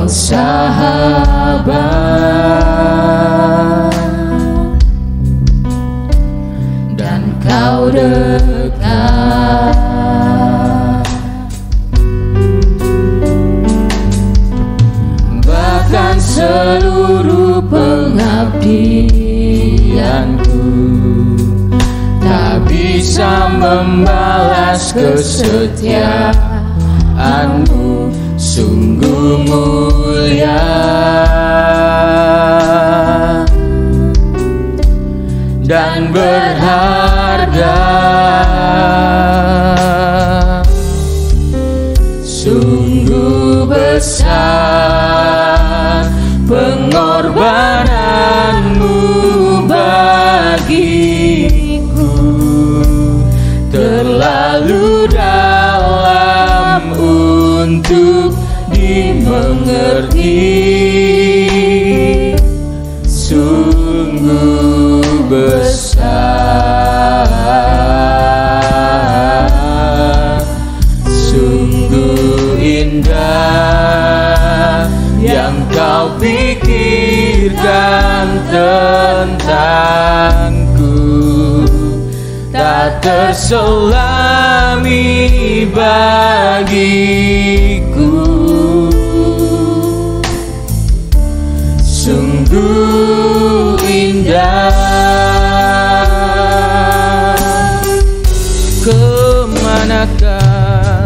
Kau sahabat dan Kau dekat. Bahkan seluruh pengabdianku tak bisa membalas kesetiaanmu, sungguh mulia dan berharga, sungguh besar pengorbananmu bagiku, terlalu dalam untuk dimengerti, sungguh besar, sungguh indah yang Kau pikirkan tentangku, tak terselami bagiku, sungguh indah. Kemanakah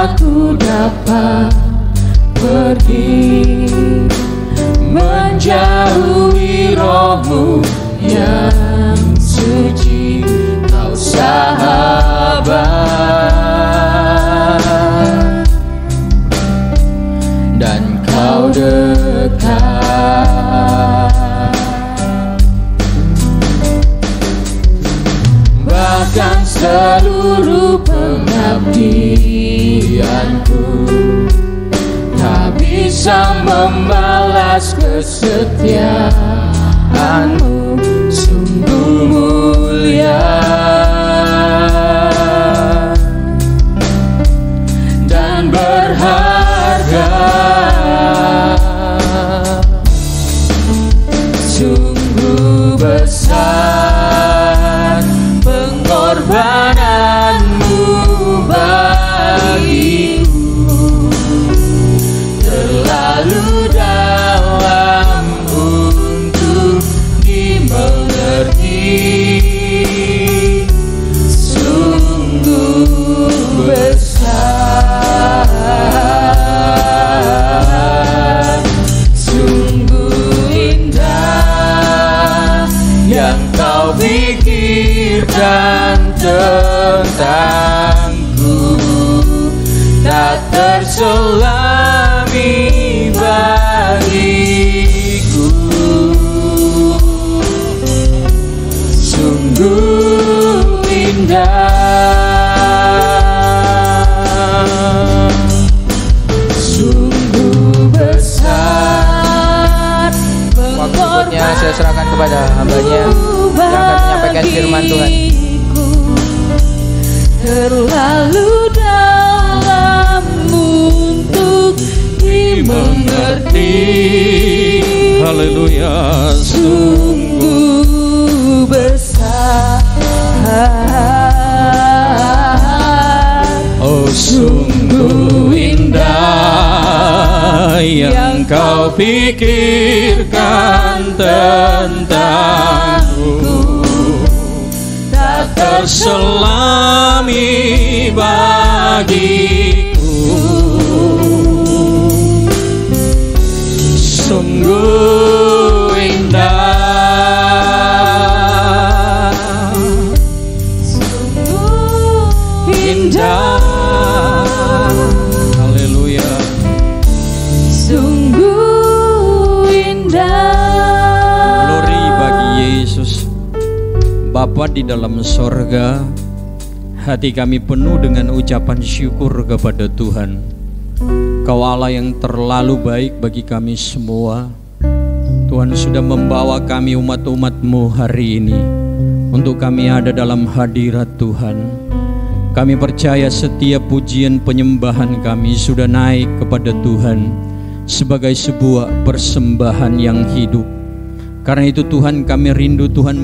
aku dapat pergi, menjauhi rohmu yang suci, Kau sahabat dan Kau dekat. Bahkan seluruh pengabdianku tak bisa membalas kesetiaanmu, sungguh mulia dan berharga, sungguh besar pengorbananmu bagiku, terlalu dalam untuk dimengerti, sungguh besar, sungguh indah yang Kau pikirkan tentangku, tak terselami bagiku, sungguh indah, sungguh besar. Waktu berikutnya saya serahkan kepada hambanya yang akan menyampaikan firman Tuhan. Terlalu dalam untuk dimengerti, Haleluya, sungguh besar, oh sungguh indah yang Kau pikirkan tentangku, tak terselami bagiku, sungguh indah, sungguh indah, haleluya, sungguh indah. glory bagi Yesus. Bapa di dalam sorga, hati kami penuh dengan ucapan syukur kepada Tuhan. Kau Allah yang terlalu baik bagi kami semua. Tuhan sudah membawa kami umat-umat-Mu hari ini untuk kami ada dalam hadirat Tuhan. Kami percaya setiap pujian penyembahan kami sudah naik kepada Tuhan sebagai sebuah persembahan yang hidup. Karena itu Tuhan, kami rindu Tuhan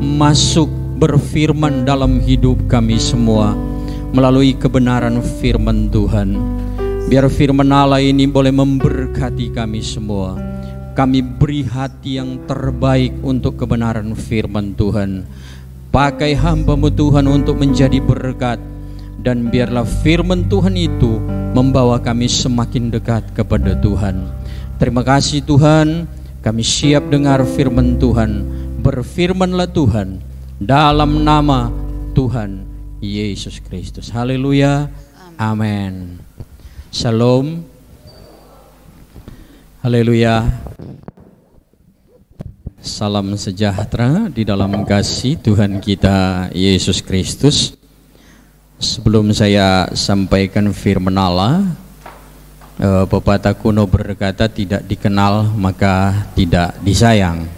masuk berfirman dalam hidup kami semua melalui kebenaran firman Tuhan. Biar firman Allah ini boleh memberkati kami semua. Kami beri hati yang terbaik untuk kebenaran firman Tuhan. Pakai hamba-Mu Tuhan untuk menjadi berkat, dan biarlah firman Tuhan itu membawa kami semakin dekat kepada Tuhan. Terima kasih Tuhan, kami siap dengar firman Tuhan. Berfirmanlah Tuhan dalam nama Tuhan Yesus Kristus. Haleluya, amin. Shalom, haleluya. Salam sejahtera di dalam kasih Tuhan kita Yesus Kristus. Sebelum saya sampaikan firman Allah, pepatah kuno berkata tidak dikenal maka tidak disayang.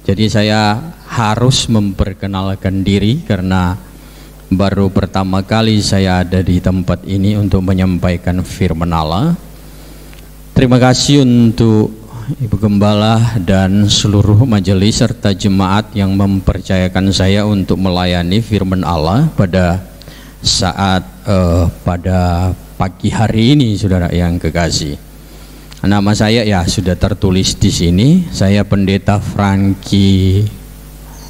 Jadi saya harus memperkenalkan diri karena baru pertama kali saya ada di tempat ini untuk menyampaikan firman Allah. Terima kasih untuk Ibu Gembala dan seluruh majelis serta jemaat yang mempercayakan saya untuk melayani firman Allah pada saat pada pagi hari ini, saudara yang kekasih. Nama saya ya sudah tertulis di sini. Saya Pendeta Franky.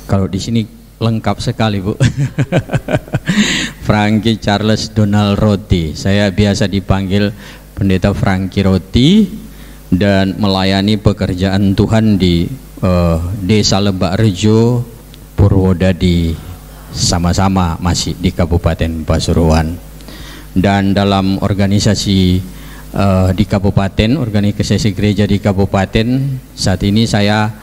Kalau di sini lengkap sekali, Bu. Franky Charles Donald Roti. Saya biasa dipanggil Pendeta Franky Roti dan melayani pekerjaan Tuhan di Desa Lebak Rejo, Purwodadi, sama-sama masih di Kabupaten Pasuruan. Dan dalam organisasi di Kabupaten, organisasi gereja di Kabupaten, saat ini saya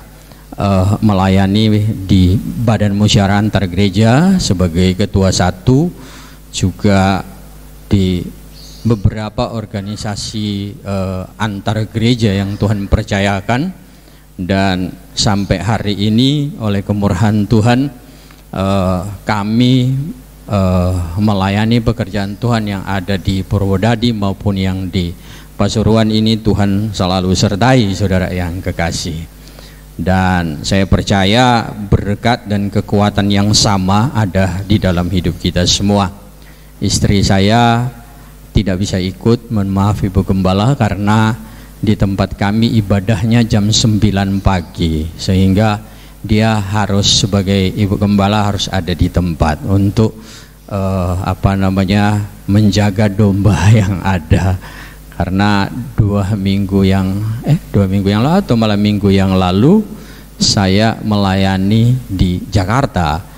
melayani di Badan Musyawarah Antar Gereja sebagai Ketua 1, juga di beberapa organisasi antar gereja yang Tuhan percayakan. Dan sampai hari ini oleh kemurahan Tuhan kami melayani pekerjaan Tuhan yang ada di Purwodadi maupun yang di Pasuruan ini. Tuhan selalu sertai saudara yang kekasih, dan saya percaya berkat dan kekuatan yang sama ada di dalam hidup kita semua. Istri saya tidak bisa ikut, mohon maaf Ibu Gembala, karena di tempat kami ibadahnya jam 9 pagi, sehingga dia harus sebagai Ibu Gembala harus ada di tempat untuk menjaga domba yang ada. Karena 2 minggu yang lalu atau malah minggu yang lalu saya melayani di Jakarta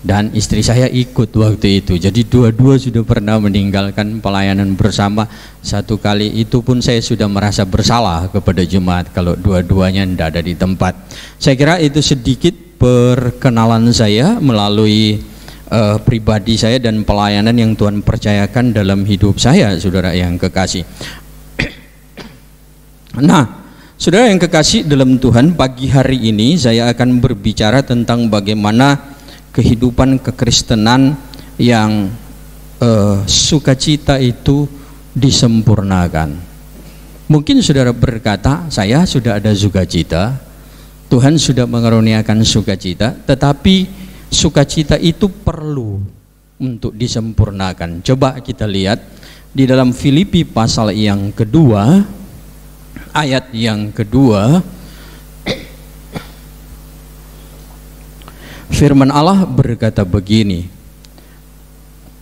dan istri saya ikut waktu itu. Jadi dua-dua sudah pernah meninggalkan pelayanan bersama. Satu kali itu pun saya sudah merasa bersalah kepada jemaat kalau dua-duanya tidak ada di tempat. Saya kira itu sedikit perkenalan saya melalui pribadi saya dan pelayanan yang Tuhan percayakan dalam hidup saya, saudara yang kekasih. Nah, saudara yang kekasih dalam Tuhan, pagi hari ini saya akan berbicara tentang bagaimana kehidupan kekristenan yang sukacita itu disempurnakan. Mungkin saudara berkata, saya sudah ada sukacita, Tuhan sudah mengaruniakan sukacita, tetapi sukacita itu perlu untuk disempurnakan. Coba kita lihat di dalam Filipi pasal yang kedua, ayat yang kedua. Firman Allah berkata begini,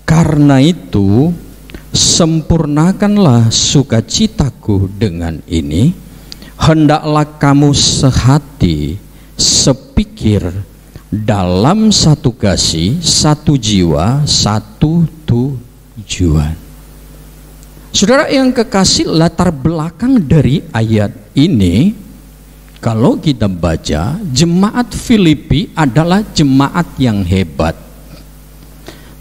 karena itu sempurnakanlah sukacitaku dengan ini, hendaklah kamu sehati, sepikir, dalam satu kasih, satu jiwa, satu tujuan. Saudara yang kekasih, latar belakang dari ayat ini, kalau kita baca, jemaat Filipi adalah jemaat yang hebat.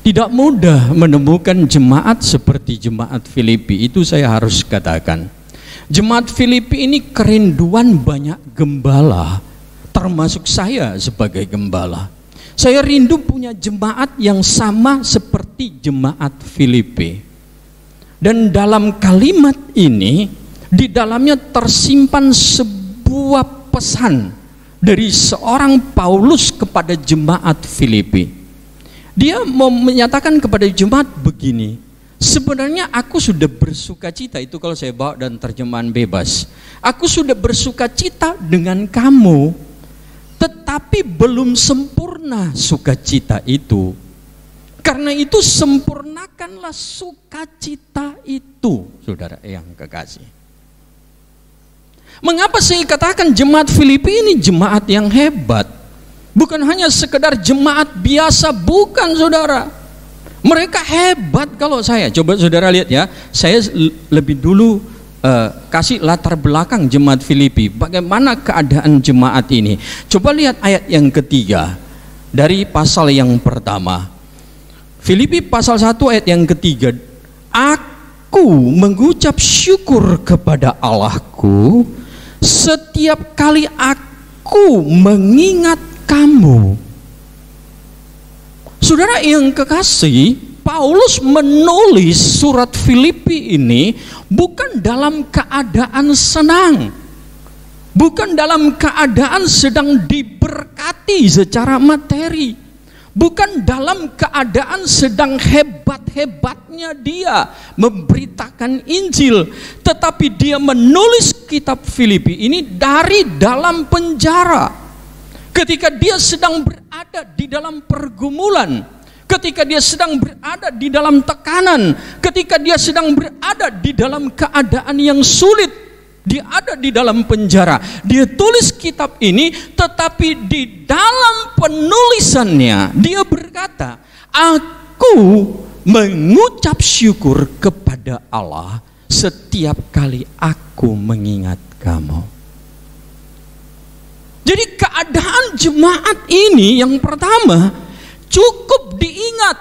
Tidak mudah menemukan jemaat seperti jemaat Filipi, itu saya harus katakan. Jemaat Filipi ini kerinduan banyak gembala, termasuk saya sebagai gembala. Saya rindu punya jemaat yang sama seperti jemaat Filipi. Dan dalam kalimat ini, di dalamnya tersimpan sebuah pesan dari seorang Paulus kepada jemaat Filipi. Dia mau menyatakan kepada jemaat begini, sebenarnya aku sudah bersuka cita, itu kalau saya bawa dan terjemahan bebas. Aku sudah bersuka cita dengan kamu, tetapi belum sempurna sukacita itu. Karena itu sempurnakanlah sukacita itu, saudara yang kekasih. Mengapa saya katakan jemaat Filipi ini jemaat yang hebat? Bukan hanya sekedar jemaat biasa, bukan saudara. Mereka hebat. Kalau saya, coba saudara lihat ya, saya lebih dulu kasih latar belakang jemaat Filipi. Bagaimana keadaan jemaat ini? Coba lihat ayat yang ketiga dari pasal yang pertama. Filipi pasal 1 ayat yang ketiga. Aku mengucap syukur kepada Allahku setiap kali aku mengingat kamu. Saudara yang kekasih, Paulus menulis surat Filipi ini bukan dalam keadaan senang, bukan dalam keadaan sedang diberkati secara materi, bukan dalam keadaan sedang hebat-hebatnya dia memberitakan Injil, tetapi dia menulis kitab Filipi ini dari dalam penjara. Ketika dia sedang berada di dalam pergumulan, ketika dia sedang berada di dalam tekanan, ketika dia sedang berada di dalam keadaan yang sulit, dia ada di dalam penjara. Dia tulis kitab ini, tetapi di dalam penulisannya dia berkata, aku mengucap syukur kepada Allah setiap kali aku mengingat kamu. Jadi keadaan jemaat ini yang pertama, cukup diingat,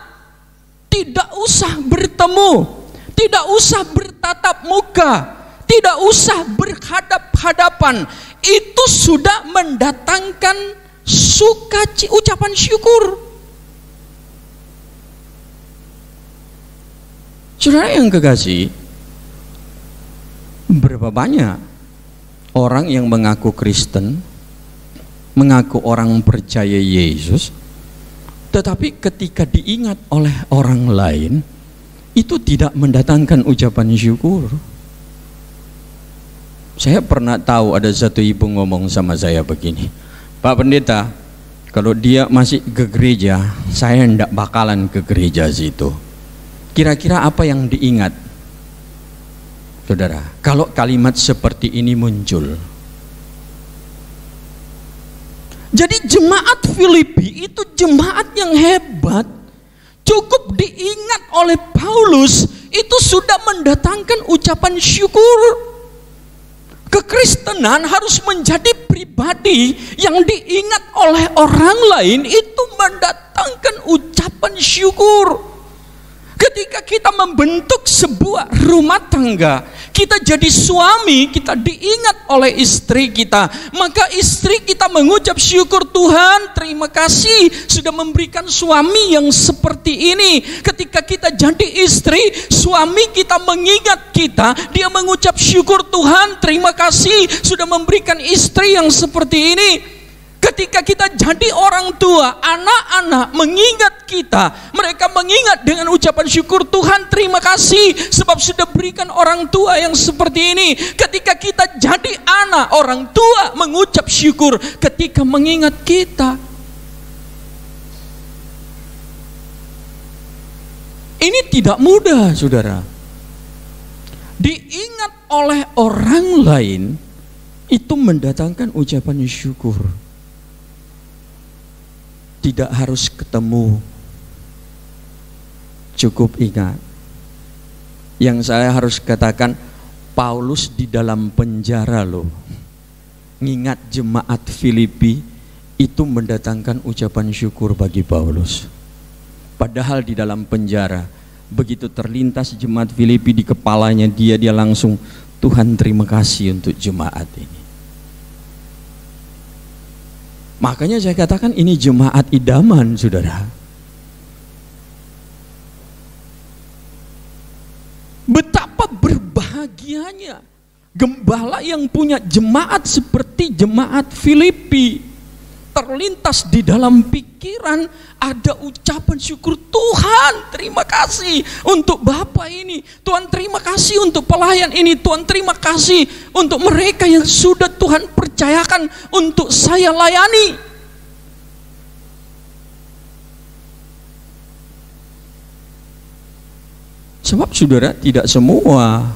tidak usah bertemu, tidak usah bertatap muka, tidak usah berhadap-hadapan, itu sudah mendatangkan ucapan syukur. Saudara yang kekasih, berapa banyak orang yang mengaku Kristen, mengaku orang percaya Yesus, tetapi ketika diingat oleh orang lain, itu tidak mendatangkan ucapan syukur. Saya pernah tahu ada satu ibu ngomong sama saya begini, Pak Pendeta, kalau dia masih ke gereja, saya tidak bakalan ke gereja situ. Kira-kira apa yang diingat? Saudara, kalau kalimat seperti ini muncul. Jadi jemaat Filipi itu jemaat yang hebat. Cukup diingat oleh Paulus, itu sudah mendatangkan ucapan syukur. Kekristenan harus menjadi pribadi yang diingat oleh orang lain, itu mendatangkan ucapan syukur. Ketika kita membentuk sebuah rumah tangga, kita jadi suami, kita diingat oleh istri kita, maka istri kita mengucap syukur, Tuhan terima kasih sudah memberikan suami yang seperti ini. Ketika kita jadi istri, suami kita mengingat kita, dia mengucap syukur, Tuhan terima kasih sudah memberikan istri yang seperti ini. Ketika kita jadi orang tua, anak-anak mengingat kita, mereka mengingat dengan ucapan syukur, Tuhan terima kasih sebab sudah berikan orang tua yang seperti ini. Ketika kita jadi anak, orang tua mengucap syukur ketika mengingat kita. Ini tidak mudah, saudara. Diingat oleh orang lain, itu mendatangkan ucapan syukur. Tidak harus ketemu, cukup ingat. Yang saya harus katakan, Paulus di dalam penjara loh, ngingat jemaat Filipi, itu mendatangkan ucapan syukur bagi Paulus. Padahal di dalam penjara, begitu terlintas jemaat Filipi di kepalanya dia langsung, Tuhan terima kasih untuk jemaat ini. Makanya saya katakan ini jemaat idaman, saudara. Betapa berbahagianya gembala yang punya jemaat seperti jemaat Filipi. Terlintas di dalam pikiran ada ucapan syukur, Tuhan terima kasih untuk Bapak ini, Tuhan terima kasih untuk pelayan ini, Tuhan terima kasih untuk mereka yang sudah Tuhan percayakan untuk saya layani. Sebab saudara, tidak semua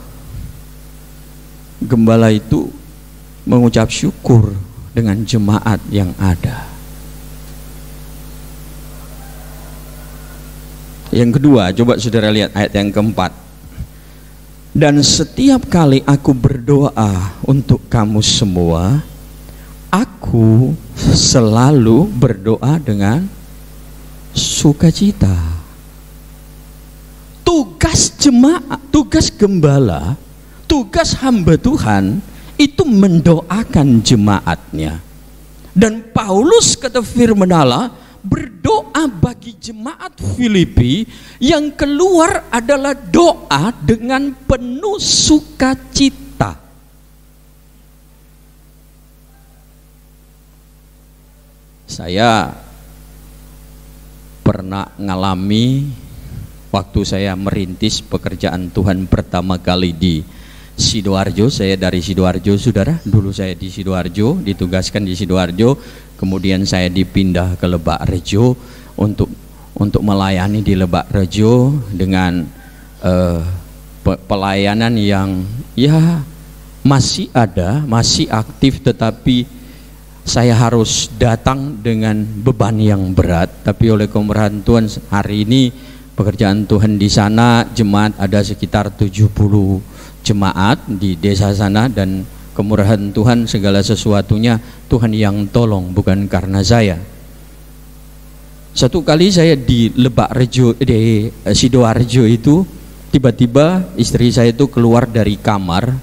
gembala itu mengucap syukur dengan jemaat yang ada. Yang kedua, coba saudara lihat ayat yang keempat. Dan setiap kali aku berdoa untuk kamu semua, aku selalu berdoa dengan sukacita. Tugas jemaat, tugas gembala, tugas hamba Tuhan itu mendoakan jemaatnya. Dan Paulus kata firman Allah berdoa bagi jemaat Filipi, yang keluar adalah doa dengan penuh sukacita. Saya pernah ngalami waktu saya merintis pekerjaan Tuhan pertama kali di Sidoarjo. Saya dari Sidoarjo, saudara. Dulu saya di Sidoarjo, ditugaskan di Sidoarjo, kemudian saya dipindah ke Lebak Rejo untuk melayani di Lebak Rejo dengan pelayanan yang ya masih ada, masih aktif, tetapi saya harus datang dengan beban yang berat. Tapi oleh kemurahan Tuhan, hari ini pekerjaan Tuhan di sana, jemaat ada sekitar 70 jemaat di desa sana, dan kemurahan Tuhan segala sesuatunya Tuhan yang tolong, bukan karena saya. Satu kali saya di Lebak Rejo, di Sidoarjo itu, tiba-tiba istri saya itu keluar dari kamar,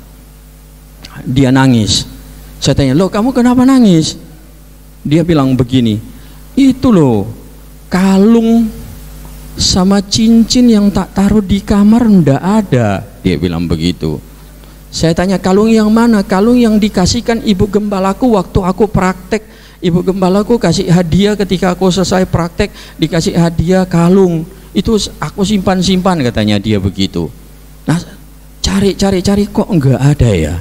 dia nangis. Saya tanya, loh kamu kenapa nangis? Dia bilang begini, itu loh kalung sama cincin yang tak taruh di kamar ndak ada. Dia bilang begitu. Saya tanya, kalung yang mana? Kalung yang dikasihkan ibu gembalaku waktu aku praktek. Ibu gembalaku kasih hadiah ketika aku selesai praktek, dikasih hadiah kalung. Itu aku simpan-simpan, katanya dia begitu. Nah, cari kok enggak ada ya.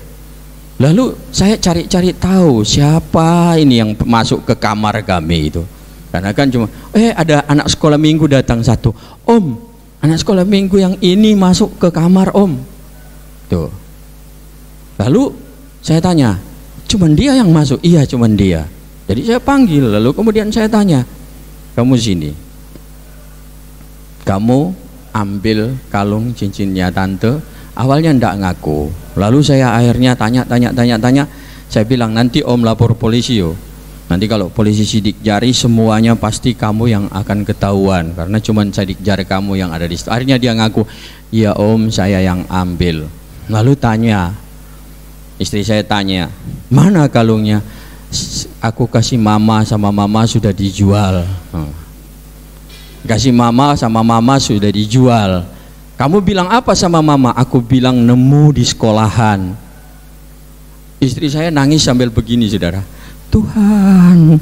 Lalu saya cari tahu siapa ini yang masuk ke kamar kami itu. Karena kan cuma ada anak sekolah minggu datang satu. Om, anak sekolah minggu yang ini masuk ke kamar om. Tuh. Lalu saya tanya, cuman dia yang masuk? Iya, cuman dia. Jadi saya panggil, lalu kemudian saya tanya, kamu sini, kamu ambil kalung cincinnya tante. Awalnya ndak ngaku. Lalu saya akhirnya tanya. Saya bilang, nanti om lapor polisi yo. Nanti kalau polisi sidik jari, semuanya pasti kamu yang akan ketahuan, karena cuman sidik jari kamu yang ada di situ. Akhirnya dia ngaku, iya om, saya yang ambil. Lalu tanya, istri saya tanya, mana kalungnya? Aku kasih mama, sama mama sudah dijual. Kasih mama sama mama sudah dijual. Kamu bilang apa sama mama? Aku bilang nemu di sekolahan. Istri saya nangis sambil begini, saudara. Tuhan,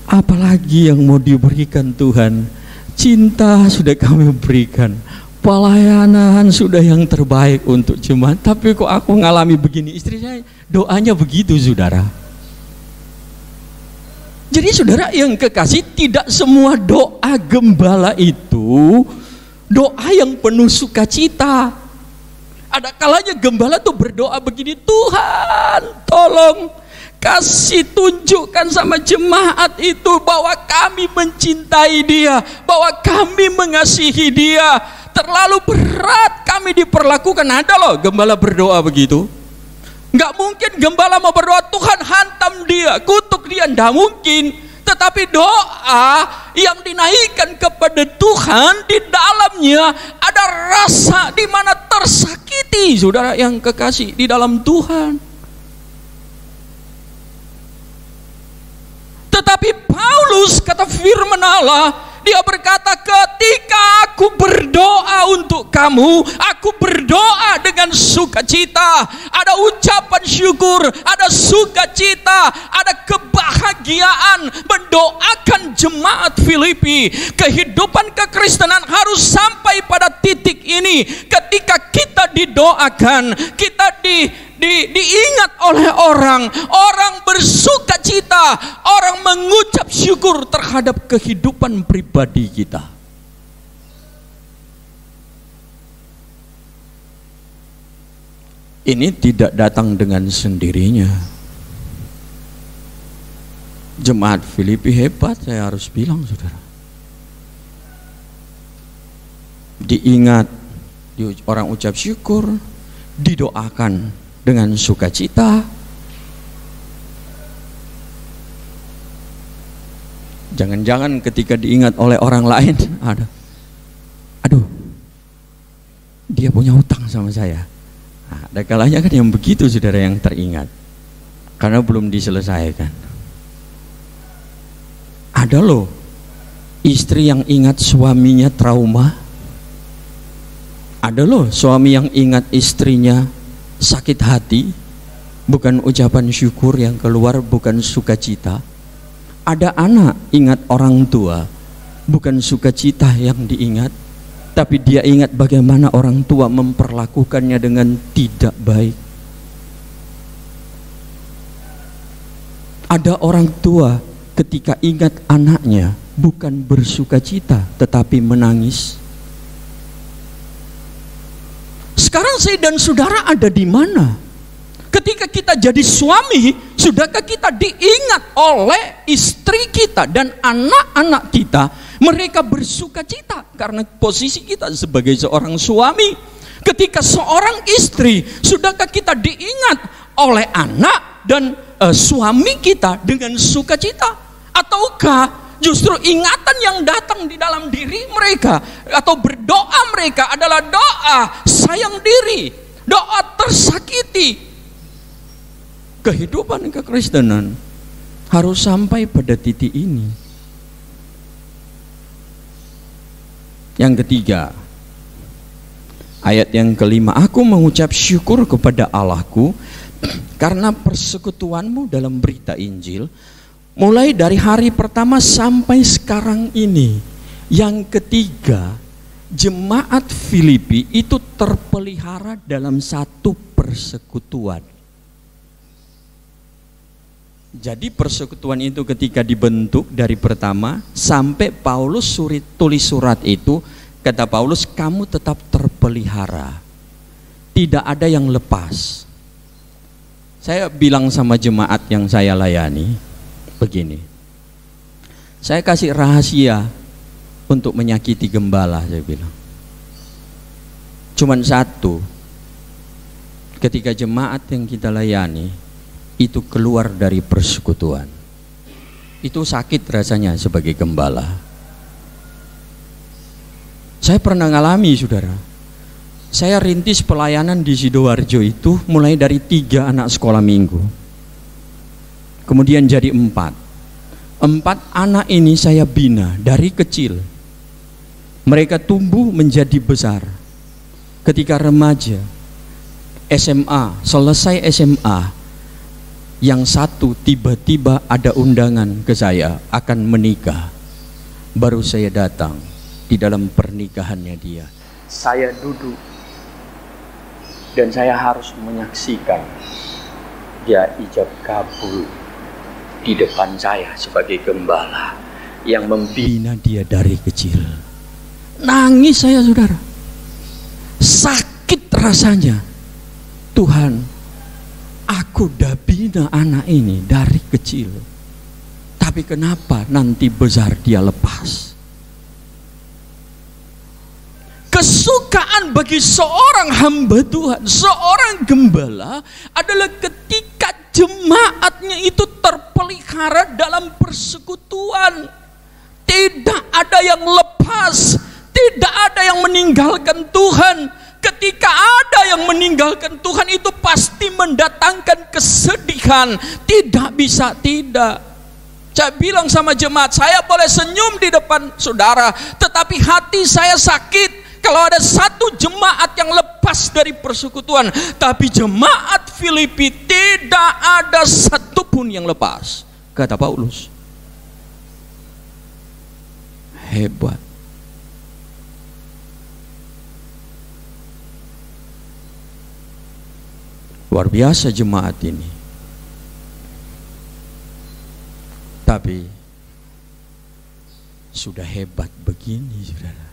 apalagi yang mau diberikan Tuhan? Cinta sudah kami berikan, pelayanan sudah yang terbaik untuk jemaat, tapi kok aku ngalami begini? Istri saya doanya begitu, saudara. Jadi saudara yang kekasih, tidak semua doa gembala itu doa yang penuh sukacita. Ada kalanya gembala tuh berdoa begini, Tuhan tolong kasih tunjukkan sama jemaat itu bahwa kami mencintai dia, bahwa kami mengasihi dia. Terlalu berat kami diperlakukan. Ada loh gembala berdoa begitu. Nggak mungkin gembala mau berdoa, Tuhan hantam dia, kutuk dia, nggak mungkin. Tetapi doa yang dinaikkan kepada Tuhan, di dalamnya ada rasa di mana tersakiti, saudara yang kekasih di dalam Tuhan. Tetapi Paulus, kata firman Allah, dia berkata, ketika aku berdoa untuk kamu, aku berdoa dengan sukacita. Ada ucapan syukur, ada sukacita, ada kebahagiaan mendoakan jemaat Filipi. Kehidupan kekristenan harus sampai pada titik ini. Ketika kita didoakan, kita diingat oleh orang bersuka cita, orang mengucap syukur terhadap kehidupan pribadi kita. Ini tidak datang dengan sendirinya. Jemaat Filipi hebat, saya harus bilang, saudara. Diingat, orang ucap syukur, didoakan dengan sukacita. Jangan-jangan ketika diingat oleh orang lain, aduh, dia punya hutang sama saya. Nah, ada kalanya kan yang begitu, saudara, yang teringat karena belum diselesaikan. Ada loh istri yang ingat suaminya trauma. Ada loh suami yang ingat istrinya sakit hati, bukan ucapan syukur yang keluar, bukan sukacita. Ada anak ingat orang tua, bukan sukacita yang diingat, tapi dia ingat bagaimana orang tua memperlakukannya dengan tidak baik. Ada orang tua ketika ingat anaknya bukan bersukacita tetapi menangis. Sekarang saya dan saudara ada di mana? Ketika kita jadi suami, sudahkah kita diingat oleh istri kita dan anak-anak kita? Mereka bersuka cita karena posisi kita sebagai seorang suami. Ketika seorang istri, sudahkah kita diingat oleh anak dan suami kita dengan sukacita? Ataukah justru ingatan yang datang di dalam diri mereka atau berdoa mereka adalah doa sayang diri, doa tersakiti? Kehidupan kekristenan harus sampai pada titik ini. Yang ketiga, ayat yang kelima, aku mengucap syukur kepada Allahku karena persekutuanmu dalam berita Injil, mulai dari hari pertama sampai sekarang ini. Yang ketiga, jemaat Filipi itu terpelihara dalam satu persekutuan. Jadi persekutuan itu ketika dibentuk dari pertama sampai Paulus tulis surat itu, kata Paulus, kamu tetap terpelihara, tidak ada yang lepas. Saya bilang sama jemaat yang saya layani begini, saya kasih rahasia untuk menyakiti gembala, saya bilang. Cuman satu, ketika jemaat yang kita layani itu keluar dari persekutuan, itu sakit rasanya sebagai gembala. Saya pernah ngalami, saudara. Saya rintis pelayanan di Sidoarjo itu mulai dari 3 anak sekolah minggu, kemudian jadi 4 anak ini saya bina dari kecil. Mereka tumbuh menjadi besar. Ketika remaja, SMA, selesai SMA, yang satu tiba-tiba ada undangan ke saya akan menikah. Baru saya datang di dalam pernikahannya dia. Saya duduk dan saya harus menyaksikan dia ijab kabul di depan saya sebagai gembala yang membina dia dari kecil. Nangis saya, saudara. Sakit rasanya. Tuhan, aku udah bina anak ini dari kecil, tapi kenapa nanti besar dia lepas? Kesukaan bagi seorang hamba Tuhan, seorang gembala adalah ketika jemaatnya itu terpelihara dalam persekutuan. Tidak ada yang lepas, tidak ada yang meninggalkan Tuhan. Ketika ada yang meninggalkan Tuhan itu pasti mendatangkan kesedihan. Tidak bisa tidak. Saya bilang sama jemaat, saya boleh senyum di depan saudara, tetapi hati saya sakit kalau ada satu jemaat yang lepas dari persekutuan. Tapi jemaat Filipi tidak ada satupun yang lepas, kata Paulus. Hebat. Luar biasa jemaat ini. Tapi sudah hebat begini, saudara.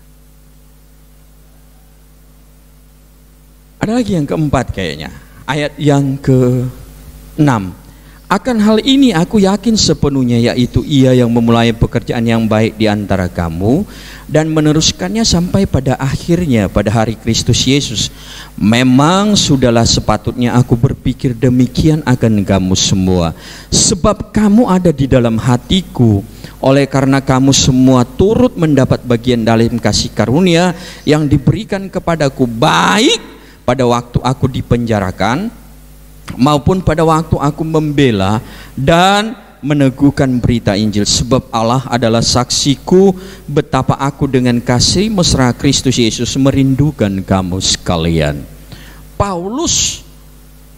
Ada lagi yang keempat kayaknya, ayat yang ke-6. Akan hal ini aku yakin sepenuhnya, yaitu Ia yang memulai pekerjaan yang baik di antara kamu dan meneruskannya sampai pada akhirnya pada hari Kristus Yesus. Memang sudahlah sepatutnya aku berpikir demikian akan kamu semua, sebab kamu ada di dalam hatiku. Oleh karena kamu semua turut mendapat bagian dalam kasih karunia yang diberikan kepadaku, baik pada waktu aku dipenjarakan maupun pada waktu aku membela dan meneguhkan berita Injil. Sebab Allah adalah saksiku betapa aku dengan kasih mesra Kristus Yesus merindukan kamu sekalian. Paulus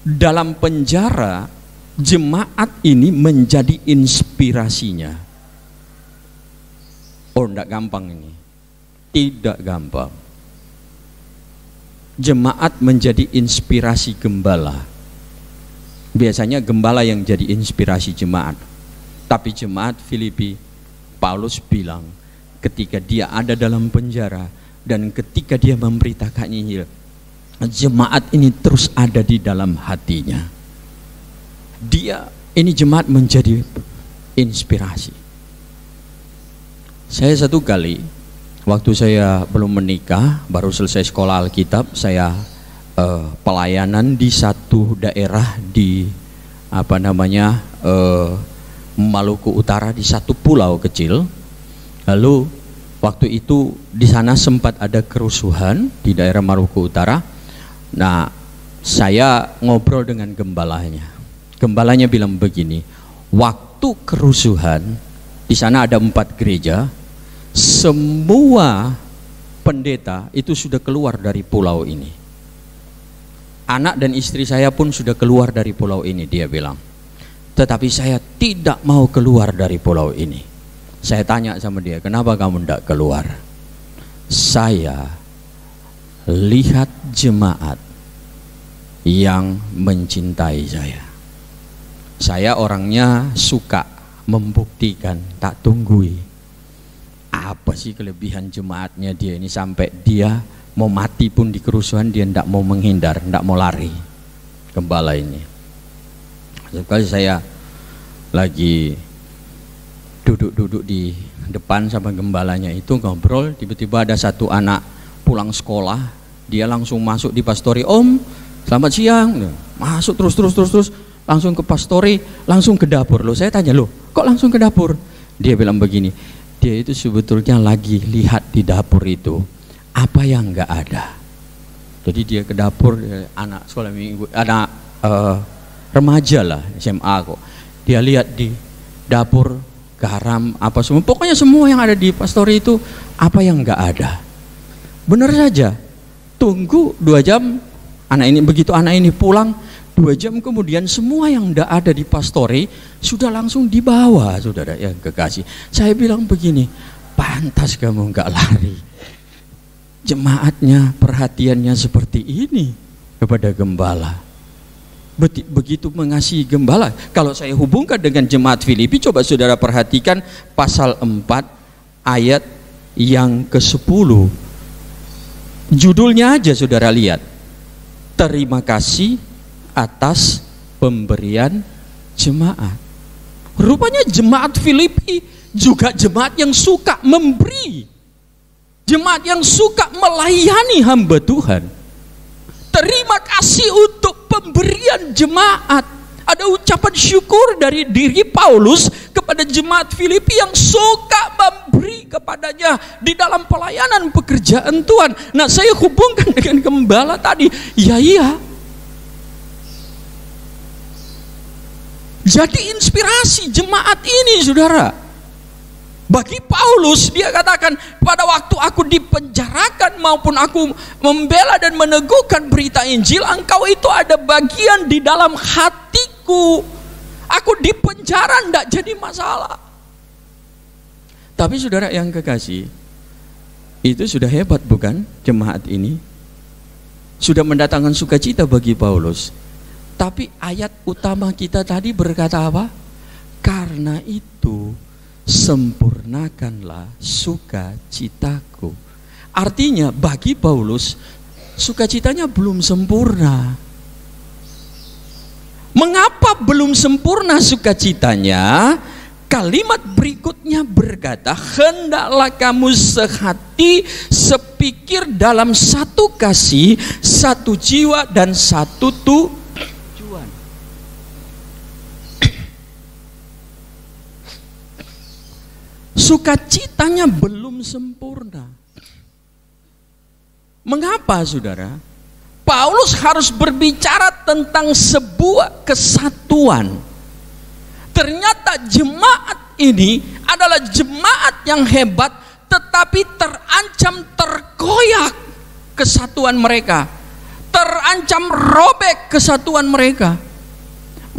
dalam penjara, jemaat ini menjadi inspirasinya. Oh, tidak gampang ini, tidak gampang. Jemaat menjadi inspirasi gembala. Biasanya gembala yang jadi inspirasi jemaat. Tapi jemaat Filipi, Paulus bilang ketika dia ada dalam penjara dan ketika dia memberitakan Injil, jemaat ini terus ada di dalam hatinya. Ini jemaat menjadi inspirasi. Saya satu kali waktu saya belum menikah, baru selesai sekolah Alkitab, saya pelayanan di satu daerah di Maluku Utara, di satu pulau kecil. Lalu waktu itu di sana sempat ada kerusuhan di daerah Maluku Utara. Nah, saya ngobrol dengan gembalanya. Gembalanya bilang begini, waktu kerusuhan di sana ada 4 gereja, semua pendeta itu sudah keluar dari pulau ini. Anak dan istri saya pun sudah keluar dari pulau ini, dia bilang. Tetapi saya tidak mau keluar dari pulau ini. Saya tanya sama dia, kenapa kamu tidak keluar? Saya lihat jemaat yang mencintai saya. Saya orangnya suka membuktikan, tak tunggui. Apa sih kelebihan jemaatnya dia ini sampai dia mau mati pun di kerusuhan dia tidak mau menghindar, tidak mau lari. Gembala ini. Sekali saya lagi duduk di depan sama gembalanya itu ngobrol, tiba-tiba ada satu anak pulang sekolah, dia langsung masuk di pastori. Om, selamat siang. Masuk terus langsung ke pastori, langsung ke dapur. Loh, saya tanya, loh, kok langsung ke dapur? Dia bilang begini, dia itu sebetulnya lagi lihat di dapur itu apa yang enggak ada. Jadi dia ke dapur, anak sekolah minggu, anak remaja lah, SMA kok. Dia lihat di dapur garam apa semua, pokoknya semua yang ada di pastori itu apa yang enggak ada. Benar saja, tunggu 2 jam, begitu anak ini pulang, 2 jam kemudian semua yang enggak ada di pastori sudah langsung dibawa, saudara yang kekasih. Saya bilang begini, pantas kamu enggak lari. Jemaatnya perhatiannya seperti ini kepada gembala, begitu mengasihi gembala. Kalau saya hubungkan dengan jemaat Filipi, coba saudara perhatikan pasal 4 ayat yang ke-10. Judulnya aja saudara lihat, terima kasih atas pemberian jemaat. Rupanya jemaat Filipi juga jemaat yang suka memberi, jemaat yang suka melayani hamba Tuhan. Terima kasih untuk pemberian jemaat. Ada ucapan syukur dari diri Paulus kepada jemaat Filipi yang suka memberi kepadanya di dalam pelayanan pekerjaan Tuhan. Nah, saya hubungkan dengan gembala tadi. Iya. jadi inspirasi jemaat ini, saudara. Bagi Paulus, dia katakan, pada waktu aku dipenjarakan maupun aku membela dan meneguhkan berita Injil, engkau itu ada bagian di dalam hatiku. Aku dipenjara tidak jadi masalah. Tapi saudara yang kekasih, itu sudah hebat bukan jemaat ini? Sudah mendatangkan sukacita bagi Paulus. Tapi ayat utama kita tadi berkata apa? Karena itu sempurnakanlah sukacitaku. Artinya bagi Paulus sukacitanya belum sempurna. Mengapa belum sempurna sukacitanya? Kalimat berikutnya berkata, hendaklah kamu sehati, sepikir dalam satu kasih, satu jiwa dan satu tujuan. Sukacitanya belum sempurna. Mengapa, saudara? Paulus harus berbicara tentang sebuah kesatuan. Ternyata jemaat ini adalah jemaat yang hebat, tetapi terancam terkoyak kesatuan mereka, terancam robek kesatuan mereka.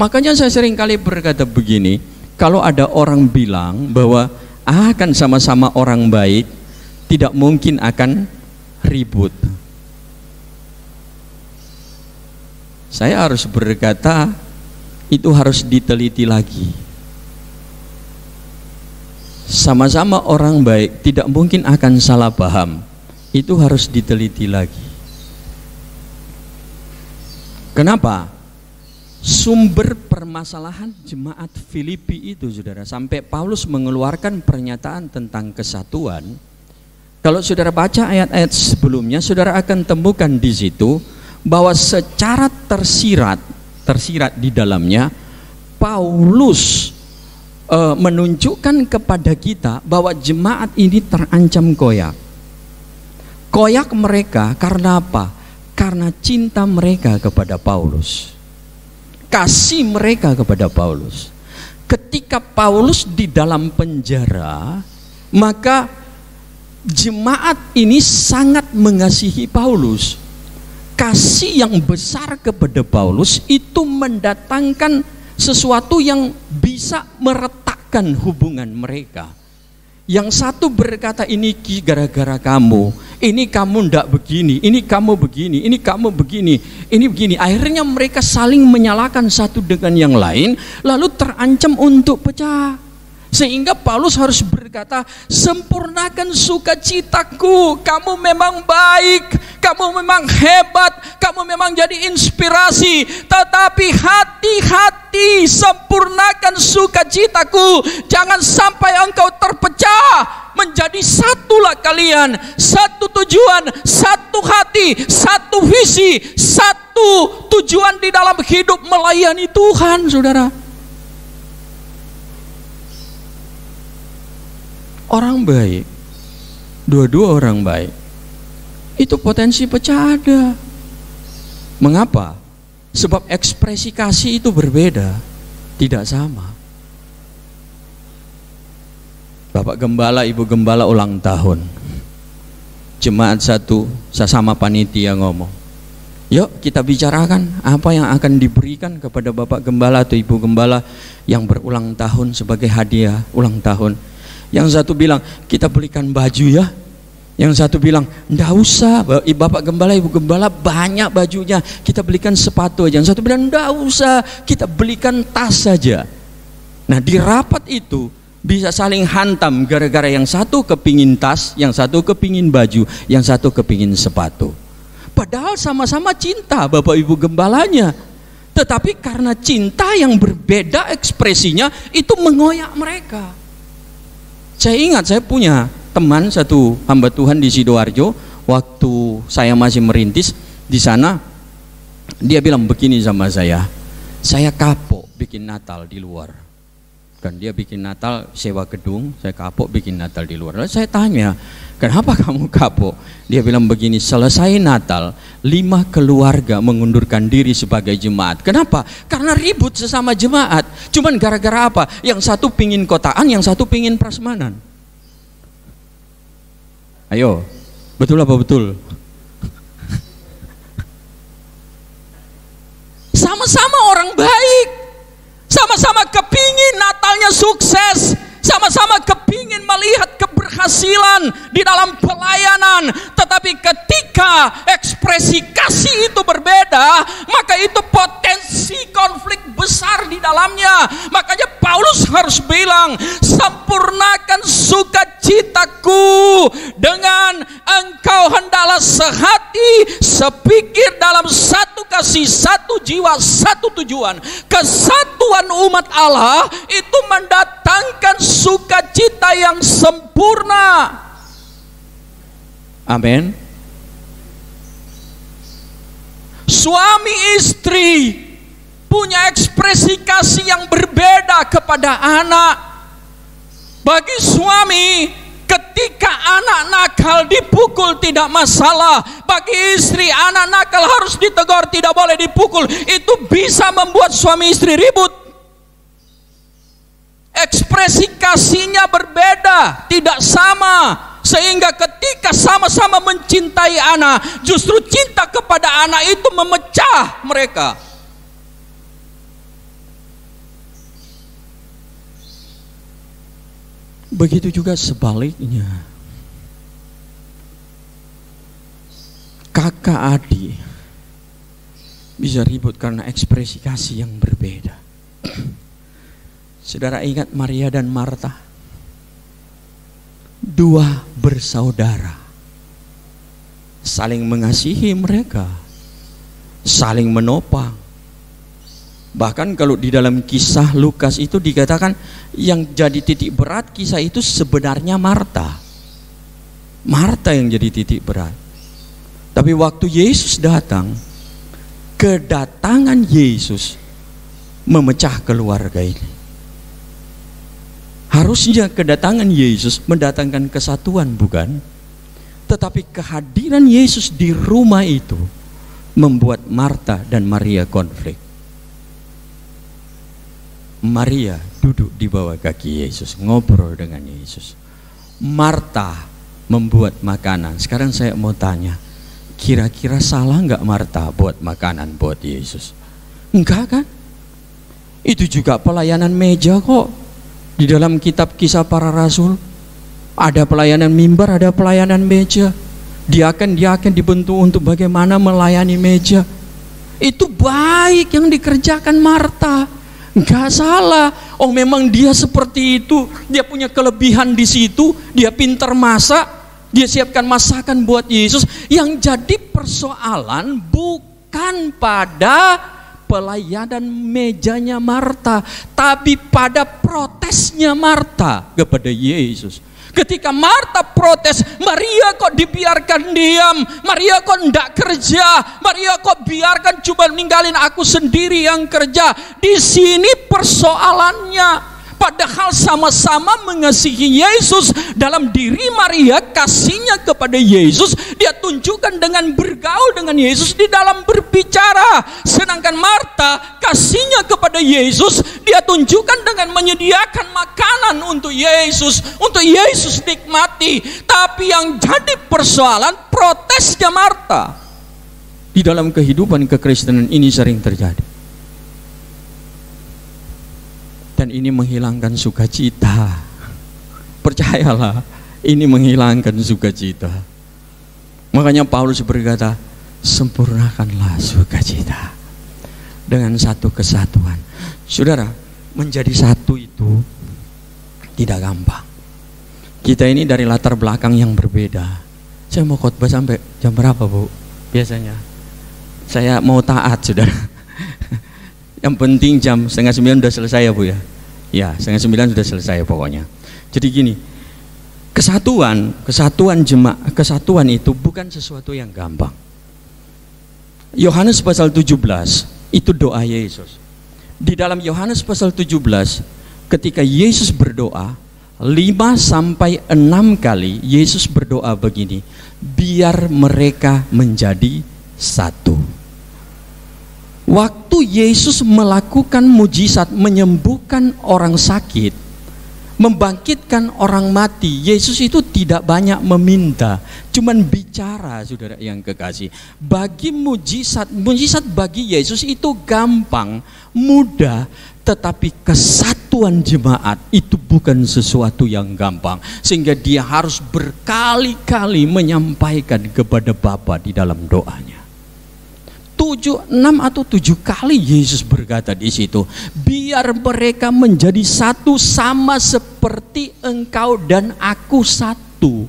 Makanya saya sering kali berkata begini, kalau ada orang bilang bahwa akan sama-sama orang baik, tidak mungkin akan ribut. Saya harus berkata, itu harus diteliti lagi. Sama-sama orang baik, tidak mungkin akan salah paham. Itu harus diteliti lagi. Kenapa? Sumber permasalahan jemaat Filipi itu, saudara, sampai Paulus mengeluarkan pernyataan tentang kesatuan. Kalau saudara baca ayat-ayat sebelumnya, saudara akan temukan di situ bahwa secara tersirat di dalamnya Paulus menunjukkan kepada kita bahwa jemaat ini terancam koyak. Koyak mereka karena apa? Karena cinta mereka kepada Paulus, kasih mereka kepada Paulus. Ketika Paulus di dalam penjara, maka jemaat ini sangat mengasihi Paulus. Kasih yang besar kepada Paulus itu mendatangkan sesuatu yang bisa meretakkan hubungan mereka. Yang satu berkata, ini gara-gara kamu, ini kamu ndak begini, ini kamu begini, ini kamu begini, ini begini. Akhirnya mereka saling menyalahkan satu dengan yang lain, lalu terancam untuk pecah. Sehingga Paulus harus berkata, sempurnakan sukacitaku. Kamu memang baik, kamu memang hebat, kamu memang jadi inspirasi. Tetapi hati-hati, sempurnakan sukacitaku. Jangan sampai engkau terpecah. Menjadi satulah kalian, satu tujuan, satu hati, satu visi, satu tujuan di dalam hidup melayani Tuhan, saudara. Orang baik, dua-dua orang baik, itu potensi pecah ada. Mengapa? Sebab ekspresi kasih itu berbeda, tidak sama. Bapak Gembala, Ibu Gembala ulang tahun, jemaat satu sesama panitia ngomong, yuk kita bicarakan apa yang akan diberikan kepada Bapak Gembala atau Ibu Gembala yang berulang tahun sebagai hadiah ulang tahun. Yang satu bilang, kita belikan baju ya. Yang satu bilang, enggak usah, Bapak Gembala, Ibu Gembala banyak bajunya, kita belikan sepatu aja. Yang satu bilang, enggak usah, kita belikan tas saja. Nah, di rapat itu bisa saling hantam gara-gara yang satu kepingin tas, yang satu kepingin baju, yang satu kepingin sepatu. Padahal sama-sama cinta Bapak Ibu Gembalanya, tetapi karena cinta yang berbeda ekspresinya, itu mengoyak mereka. Saya ingat, saya punya teman satu hamba Tuhan di Sidoarjo, waktu saya masih merintis di sana, dia bilang begini sama saya kapok bikin Natal di luar. Kan dia bikin Natal sewa gedung, saya kapok bikin Natal di luar. Lalu saya tanya, Kenapa kamu kapok? Dia bilang begini, selesai Natal 5 keluarga mengundurkan diri sebagai jemaat. Kenapa? Karena ribut sesama jemaat. Cuman gara-gara apa? Yang satu pingin kotaan, yang satu pingin prasmanan. Ayo, betul apa betul? Sama-sama orang baik, sama-sama kepingin Natalnya sukses, sama-sama kepingin melihat keberhasilan di dalam pelayanan. Tetapi ketika ekspresi kasih itu berbeda, maka itu potensi konflik besar di dalamnya. Makanya Paulus harus bilang, sempurnakan sukacitaku dengan engkau hendaklah sehati, sepikir, dalam satu kasih, satu jiwa, satu tujuan. Kesatuan umat Allah itu mendatangkan sukacita yang sempurna. Amin. Suami istri punya ekspresi kasih yang berbeda kepada anak. Bagi suami, ketika anak nakal dipukul tidak masalah. Bagi istri, anak nakal harus ditegur, tidak boleh dipukul. Itu bisa membuat suami istri ribut. Ekspresi kasihnya berbeda, tidak sama. Sehingga ketika sama-sama mencintai anak, justru cinta kepada anak itu memecah mereka. Begitu juga sebaliknya. Kakak adik bisa ribut karena ekspresi kasih yang berbeda. Saudara ingat Maria dan Marta? Dua bersaudara, saling mengasihi mereka, saling menopang. Bahkan kalau di dalam kisah Lukas itu dikatakan yang jadi titik berat kisah itu sebenarnya Marta. Marta yang jadi titik berat. Tapi waktu Yesus datang, kedatangan Yesus memecah keluarga ini. Harusnya kedatangan Yesus mendatangkan kesatuan, bukan? Tetapi kehadiran Yesus di rumah itu membuat Marta dan Maria konflik. Maria duduk di bawah kaki Yesus, ngobrol dengan Yesus. Marta membuat makanan. Sekarang saya mau tanya, kira-kira salah nggak Marta buat makanan buat Yesus? Enggak kan? Itu juga pelayanan meja kok. Di dalam kitab Kisah Para Rasul ada pelayanan mimbar, ada pelayanan meja. Diaken dibentuk untuk bagaimana melayani meja. Itu baik yang dikerjakan Marta. Enggak salah. Oh memang dia seperti itu, dia punya kelebihan di situ, dia pintar masak, dia siapkan masakan buat Yesus. Yang jadi persoalan bukan pada pelayanan mejanya Marta, tapi pada protesnya Marta kepada Yesus. Ketika Marta protes, Maria kok dibiarkan diam, Maria kok enggak kerja, Maria kok biarkan cuma ninggalin aku sendiri yang kerja. Di sini persoalannya. Padahal sama-sama mengasihi Yesus. Dalam diri Maria kasihnya kepada Yesus dia tunjukkan dengan bergaul dengan Yesus, di dalam berbicara. Sedangkan Marta kasihnya kepada Yesus dia tunjukkan dengan menyediakan makanan untuk Yesus nikmati. Tapi yang jadi persoalan protesnya Marta. Di dalam kehidupan kekristenan ini sering terjadi. Dan ini menghilangkan sukacita. Percayalah, ini menghilangkan sukacita. Makanya Paulus berkata, sempurnakanlah sukacita dengan satu kesatuan. Saudara, menjadi satu itu tidak gampang. Kita ini dari latar belakang yang berbeda. Saya mau khotbah sampai jam berapa, Bu? Biasanya saya mau taat, saudara. Yang penting jam 8:30 sudah selesai ya, Bu ya. Ya, 8:30 sudah selesai pokoknya. Jadi gini, kesatuan jemaat, kesatuan itu bukan sesuatu yang gampang. Yohanes pasal 17 itu doa Yesus. Di dalam Yohanes pasal 17 ketika Yesus berdoa, 5-6 kali Yesus berdoa begini, biar mereka menjadi satu. Waktu Yesus melakukan mujizat, menyembuhkan orang sakit, membangkitkan orang mati, Yesus itu tidak banyak meminta, cuman bicara, saudara yang kekasih. Bagi mujizat bagi Yesus itu gampang, mudah, tetapi kesatuan jemaat itu bukan sesuatu yang gampang, sehingga dia harus berkali-kali menyampaikan kepada Bapa di dalam doanya. 6 atau 7 kali Yesus berkata di situ, biar mereka menjadi satu sama seperti engkau dan aku satu.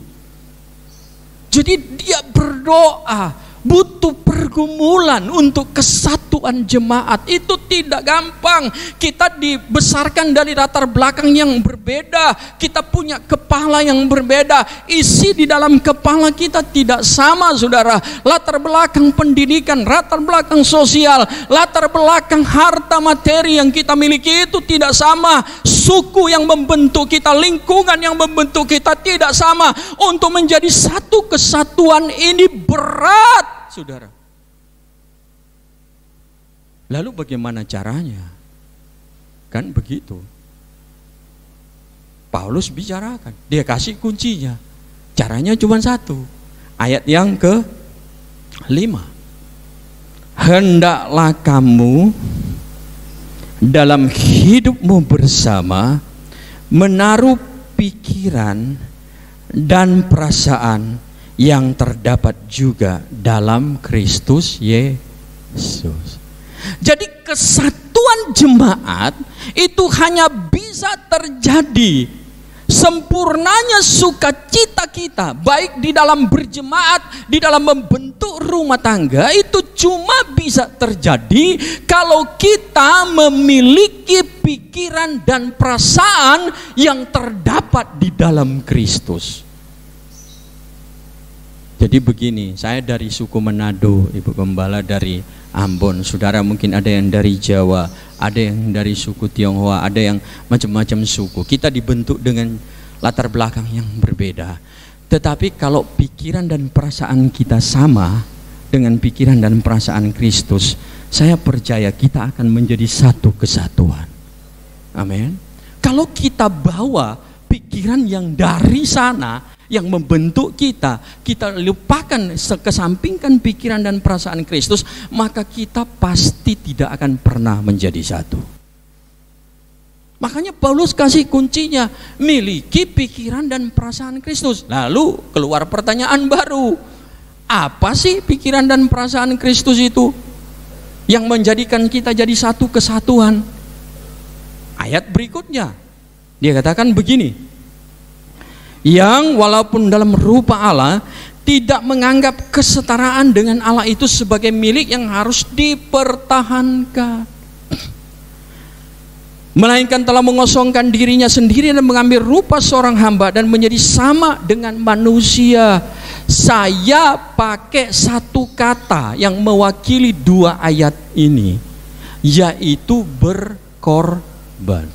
Jadi dia berdoa, butuh pergumulan untuk kesatuan jemaat. Itu tidak gampang. Kita dibesarkan dari latar belakang yang berbeda, kita punya kepala yang berbeda, isi di dalam kepala kita tidak sama, saudara. Latar belakang pendidikan, latar belakang sosial, latar belakang harta materi yang kita miliki itu tidak sama. Suku yang membentuk kita, lingkungan yang membentuk kita tidak sama. Untuk menjadi satu kesatuan ini berat, saudara. Lalu bagaimana caranya? Kan begitu. Paulus bicarakan, dia kasih kuncinya. Caranya cuma satu. Ayat yang ke-5. Hendaklah kamu dalam hidupmu bersama menaruh pikiran dan perasaan yang terdapat juga dalam Kristus Yesus. Jadi kesatuan jemaat itu hanya bisa terjadi, sempurnanya sukacita kita baik di dalam berjemaat, di dalam membentuk rumah tangga, itu cuma bisa terjadi kalau kita memiliki pikiran dan perasaan yang terdapat di dalam Kristus. Jadi begini, saya dari suku Manado, Ibu Gembala dari Ambon, saudara mungkin ada yang dari Jawa, ada yang dari suku Tionghoa, ada yang macam-macam suku. Kita dibentuk dengan latar belakang yang berbeda. Tetapi kalau pikiran dan perasaan kita sama dengan pikiran dan perasaan Kristus, saya percaya kita akan menjadi satu kesatuan. Amin. Kalau kita bawa pikiran yang dari sana, yang membentuk kita lupakan, kesampingkan pikiran dan perasaan Kristus, maka kita pasti tidak akan pernah menjadi satu. Makanya Paulus kasih kuncinya, miliki pikiran dan perasaan Kristus. Lalu keluar pertanyaan baru, apa sih pikiran dan perasaan Kristus itu yang menjadikan kita jadi satu kesatuan? Ayat berikutnya dia katakan begini, yang walaupun dalam rupa Allah tidak menganggap kesetaraan dengan Allah itu sebagai milik yang harus dipertahankan, melainkan telah mengosongkan dirinya sendiri dan mengambil rupa seorang hamba dan menjadi sama dengan manusia. Saya pakai satu kata yang mewakili 2 ayat ini, yaitu berkorban.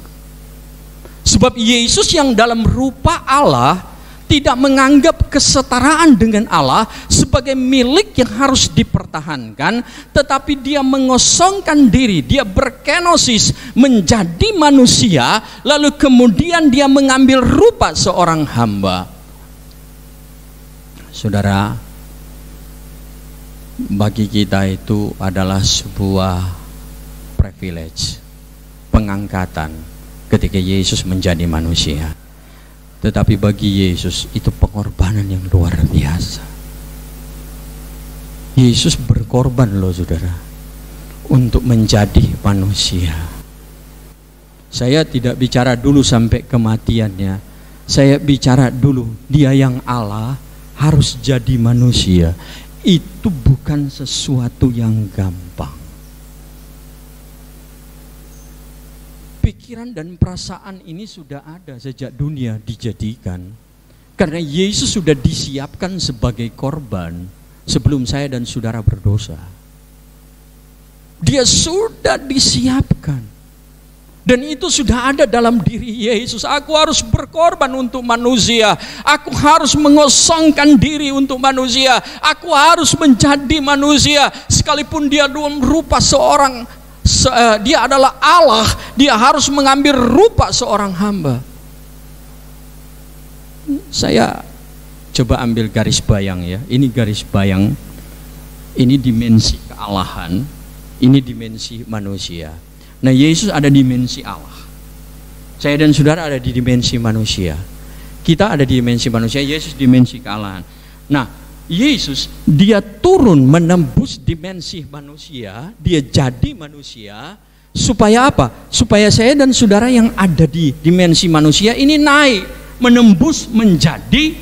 Sebab Yesus yang dalam rupa Allah tidak menganggap kesetaraan dengan Allah sebagai milik yang harus dipertahankan, tetapi dia mengosongkan diri, dia berkenosis menjadi manusia, lalu kemudian dia mengambil rupa seorang hamba. Saudara, bagi kita itu adalah sebuah privilege, pengangkatan ketika Yesus menjadi manusia. Tetapi bagi Yesus itu pengorbanan yang luar biasa. Yesus berkorban loh, saudara, untuk menjadi manusia. Saya tidak bicara dulu sampai kematiannya, saya bicara dulu dia yang Allah harus jadi manusia. Itu bukan sesuatu yang gampang. Pikiran dan perasaan ini sudah ada sejak dunia dijadikan, karena Yesus sudah disiapkan sebagai korban sebelum saya dan saudara berdosa. Dia sudah disiapkan. Dan itu sudah ada dalam diri Yesus. Aku harus berkorban untuk manusia. Aku harus mengosongkan diri untuk manusia. Aku harus menjadi manusia. Sekalipun dia dalam rupa seorang, dia adalah Allah, dia harus mengambil rupa seorang hamba. Saya coba ambil garis bayang ya. Ini garis bayang. Ini dimensi kealahan. Ini dimensi manusia. Nah, Yesus ada dimensi Allah. Saya dan saudara ada di dimensi manusia. Kita ada di dimensi manusia, Yesus dimensi kealahan. Nah, Yesus dia turun menembus dimensi manusia, dia jadi manusia supaya apa? Supaya saya dan saudara yang ada di dimensi manusia ini naik, menembus menjadi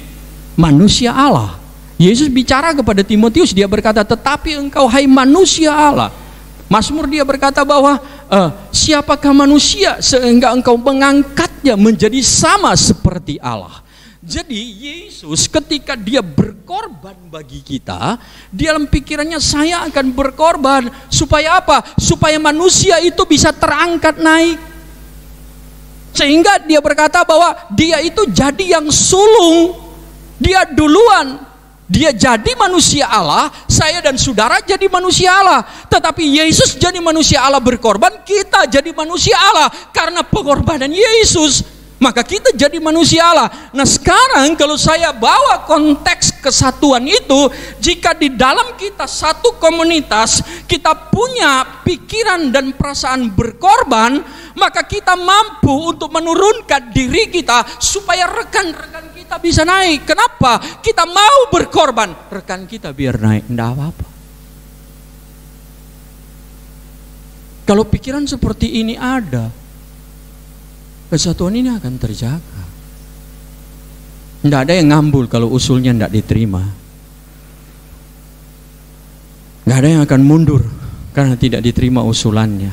manusia Allah. Yesus bicara kepada Timotius, dia berkata, "Tetapi engkau hai manusia Allah." Mazmur dia berkata bahwa siapakah manusia sehingga engkau mengangkatnya menjadi sama seperti Allah. Jadi Yesus ketika dia berkorban bagi kita, di dalam pikirannya saya akan berkorban supaya apa? Supaya manusia itu bisa terangkat naik. Sehingga dia berkata bahwa dia itu jadi yang sulung, dia duluan. Dia jadi manusia Allah, saya dan saudara jadi manusia Allah. Tetapi Yesus jadi manusia Allah berkorban, kita jadi manusia Allah. Karena pengorbanan Yesus, maka kita jadi manusia Allah. Nah sekarang kalau saya bawa konteks kesatuan itu, jika di dalam kita satu komunitas, kita punya pikiran dan perasaan berkorban, maka kita mampu untuk menurunkan diri kita supaya rekan-rekan kita bisa naik. Kenapa? Kita mau berkorban, rekan kita biar naik, enggak apa-apa. Kalau pikiran seperti ini ada, kesatuan ini akan terjaga. Enggak ada yang ngambul kalau usulnya enggak diterima. Enggak ada yang akan mundur karena tidak diterima usulannya.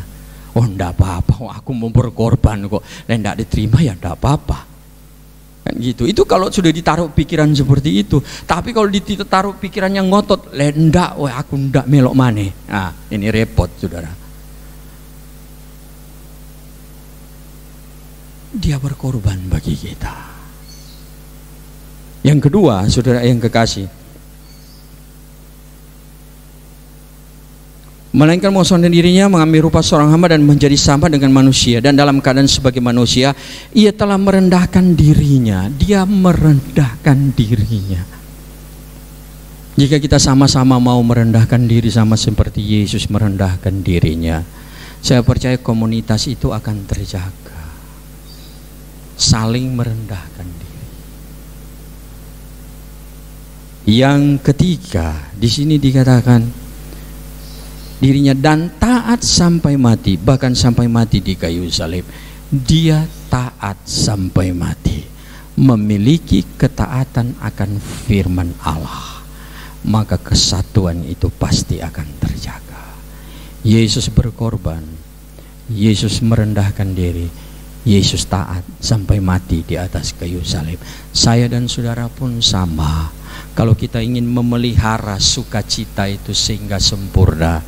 Oh enggak apa-apa, aku mau berkorban kok. Enggak diterima ya enggak apa-apa. Kan gitu. Itu kalau sudah ditaruh pikiran seperti itu. Tapi kalau ditaruh pikiran yang ngotot, lendak, wah aku ndak melok maneh. Nah, ini repot, saudara. Dia berkorban bagi kita. Yang kedua, saudara yang kekasih, melainkan mengosongkan dirinya, mengambil rupa seorang hamba dan menjadi sama dengan manusia. Dan dalam keadaan sebagai manusia, ia telah merendahkan dirinya. Dia merendahkan dirinya. Jika kita sama-sama mau merendahkan diri sama seperti Yesus merendahkan dirinya, saya percaya komunitas itu akan terjaga. Saling merendahkan diri. Yang ketiga, di sini dikatakan dirinya dan taat sampai mati, bahkan sampai mati di kayu salib. Dia taat sampai mati, memiliki ketaatan akan firman Allah, maka kesatuan itu pasti akan terjaga. Yesus berkorban, Yesus merendahkan diri, Yesus taat sampai mati di atas kayu salib. Saya dan saudara pun sama. Kalau kita ingin memelihara sukacita itu sehingga sempurna,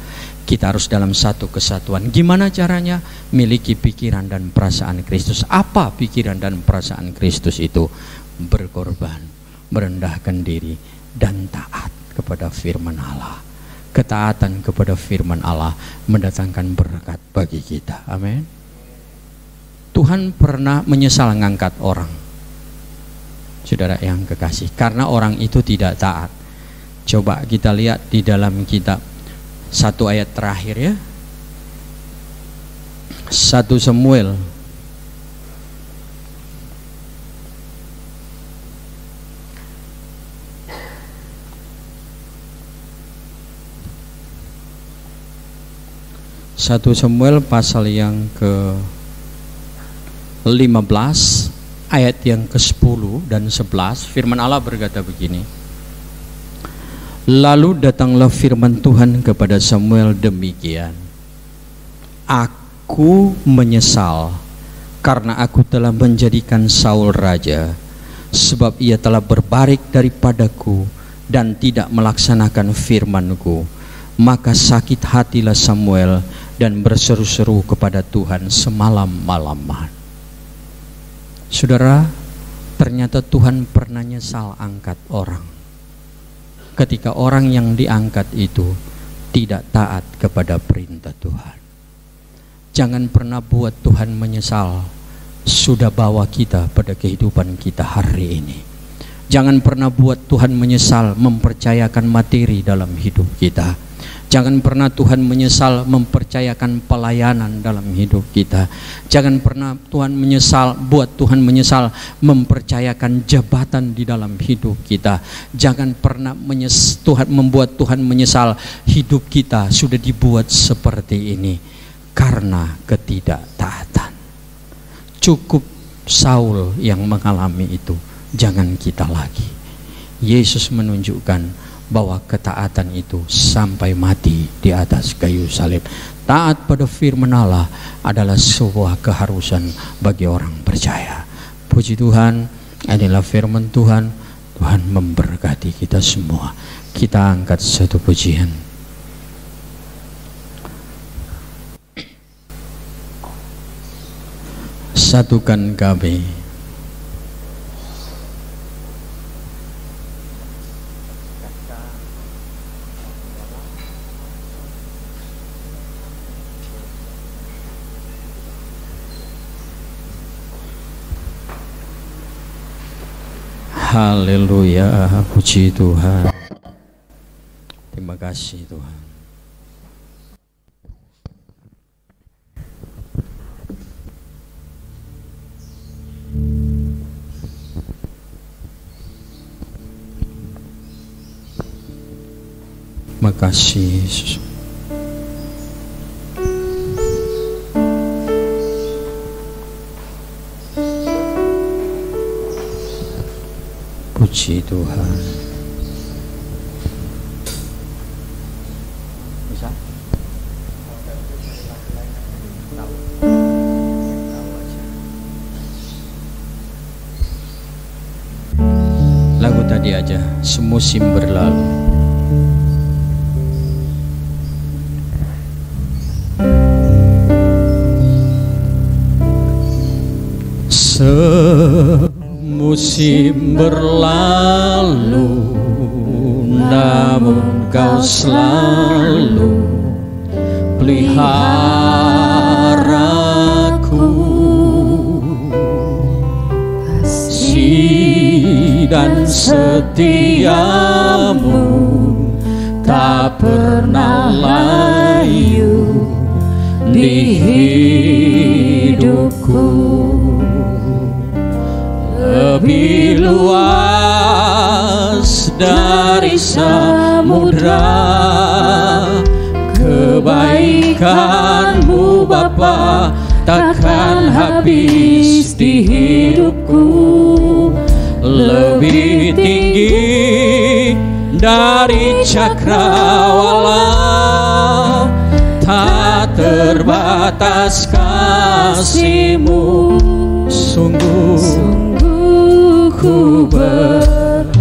kita harus dalam satu kesatuan. Gimana caranya? Miliki pikiran dan perasaan Kristus. Apa pikiran dan perasaan Kristus itu? Berkorban, merendahkan diri, dan taat kepada firman Allah. Ketaatan kepada firman Allah mendatangkan berkat bagi kita. Amin. Tuhan pernah menyesal ngangkat orang, saudara yang kekasih, karena orang itu tidak taat. Coba kita lihat di dalam kitab, satu ayat terakhir ya, 1 Samuel pasal yang ke-15 ayat yang ke-10 dan 11, firman Allah berkata begini. Lalu datanglah firman Tuhan kepada Samuel demikian. Aku menyesal karena aku telah menjadikan Saul raja, sebab ia telah berbarik daripadaku dan tidak melaksanakan firman-Ku. Maka sakit hatilah Samuel dan berseru-seru kepada Tuhan semalam-malaman. Saudara, ternyata Tuhan pernah nyesal angkat orang ketika orang yang diangkat itu tidak taat kepada perintah Tuhan. Jangan pernah buat Tuhan menyesal sudah bawa kita pada kehidupan kita hari ini. Jangan pernah buat Tuhan menyesal mempercayakan materi dalam hidup kita. Jangan pernah Tuhan menyesal mempercayakan pelayanan dalam hidup kita. Jangan pernah Tuhan buat Tuhan menyesal mempercayakan jabatan di dalam hidup kita. Jangan pernah membuat Tuhan menyesal hidup kita sudah dibuat seperti ini karena ketidaktaatan. Cukup Saul yang mengalami itu, jangan kita lagi. Yesus menunjukkan bahwa ketaatan itu sampai mati di atas kayu salib. Taat pada firman Allah adalah sebuah keharusan bagi orang percaya. Puji Tuhan, inilah firman Tuhan. Tuhan memberkati kita semua. Kita angkat satu pujian. Satukan kami. Haleluya, puji Tuhan. Terima kasih Tuhan. Terima kasih Yesus. Puji Tuhan. Bisa? Lagu tadi aja, semusim berlalu. Semusim berlalu, namun Kau selalu peliharaku. Kasih dan setiamu tak pernah layu di hidupku. Lebih luas dari samudra kebaikan-Mu Bapa, takkan habis di hidupku. Lebih tinggi dari cakrawala, tak terbatas kasih-Mu. Sungguh ku bersyukur.